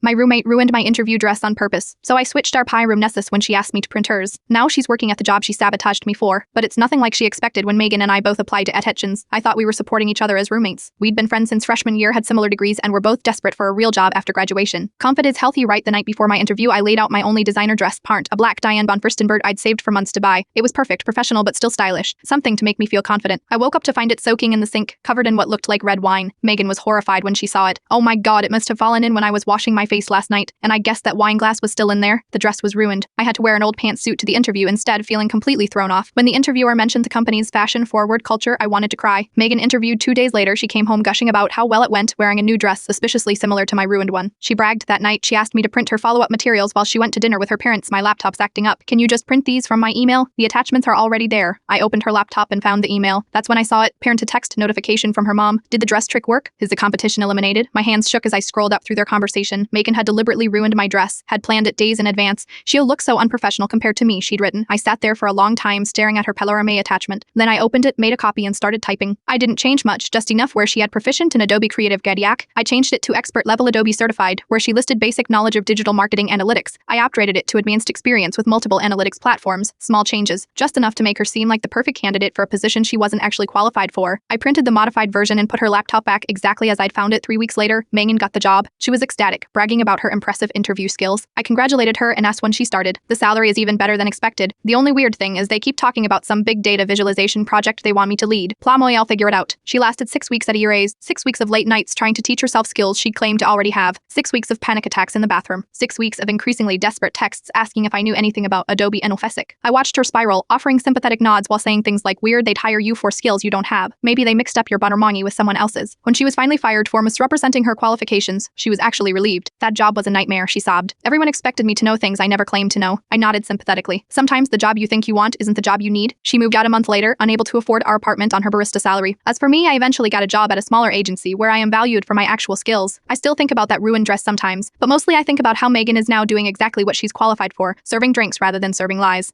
My roommate ruined my interview dress on purpose, so I switched our pie room Nessus when she asked me to print hers. Now she's working at the job she sabotaged me for, but it's nothing like she expected when Megan and I both applied to Etchens. I thought we were supporting each other as roommates. We'd been friends since freshman year, had similar degrees, and were both desperate for a real job after graduation. Comfort is healthy. Right the night before my interview, I laid out my only designer dress, Parnt, a black Diane von Furstenberg I'd saved for months to buy. It was perfect, professional but still stylish, something to make me feel confident. I woke up to find it soaking in the sink, covered in what looked like red wine. Megan was horrified when she saw it. Oh my god, it must have fallen in when I was washing my face last night, and I guessed that wine glass was still in there. The dress was ruined. I had to wear an old pantsuit to the interview instead, feeling completely thrown off. When the interviewer mentioned the company's fashion-forward culture, I wanted to cry. Megan interviewed 2 days later. She came home gushing about how well it went, wearing a new dress suspiciously similar to my ruined one. She bragged that night she asked me to print her follow-up materials while she went to dinner with her parents. My laptop's acting up. Can you just print these from my email? The attachments are already there. I opened her laptop and found the email. That's when I saw it. Parent-to-text notification from her mom. Did the dress trick work? Is the competition eliminated? My hands shook as I scrolled up through their conversation. Megan had deliberately ruined my dress, had planned it days in advance. She'll look so unprofessional compared to me, she'd written. I sat there for a long time staring at her Pelorame attachment. Then I opened it, made a copy, and started typing. I didn't change much, just enough where she had proficient in Adobe Creative Cloud. I changed it to expert level Adobe certified, where she listed basic knowledge of digital marketing analytics. I upgraded it to advanced experience with multiple analytics platforms. Small changes, just enough to make her seem like the perfect candidate for a position she wasn't actually qualified for. I printed the modified version and put her laptop back exactly as I'd found it. 3 weeks later, Megan got the job. She was ecstatic, bragging about her impressive interview skills. I congratulated her and asked when she started. The salary is even better than expected. The only weird thing is they keep talking about some big data visualization project they want me to lead. Plamoy, I'll figure it out. She lasted 6 weeks at a raise, 6 weeks of late nights trying to teach herself skills she claimed to already have, 6 weeks of panic attacks in the bathroom, 6 weeks of increasingly desperate texts asking if I knew anything about Adobe and Officic. I watched her spiral, offering sympathetic nods while saying things like, weird they'd hire you for skills you don't have. Maybe they mixed up your buttermongi with someone else's. When she was finally fired for misrepresenting her qualifications, she was actually relieved. That job was a nightmare, she sobbed. Everyone expected me to know things I never claimed to know. I nodded sympathetically. Sometimes the job you think you want isn't the job you need. She moved out a month later, unable to afford our apartment on her barista salary. As for me, I eventually got a job at a smaller agency where I am valued for my actual skills. I still think about that ruined dress sometimes, but mostly I think about how Megan is now doing exactly what she's qualified for, serving drinks rather than serving lies.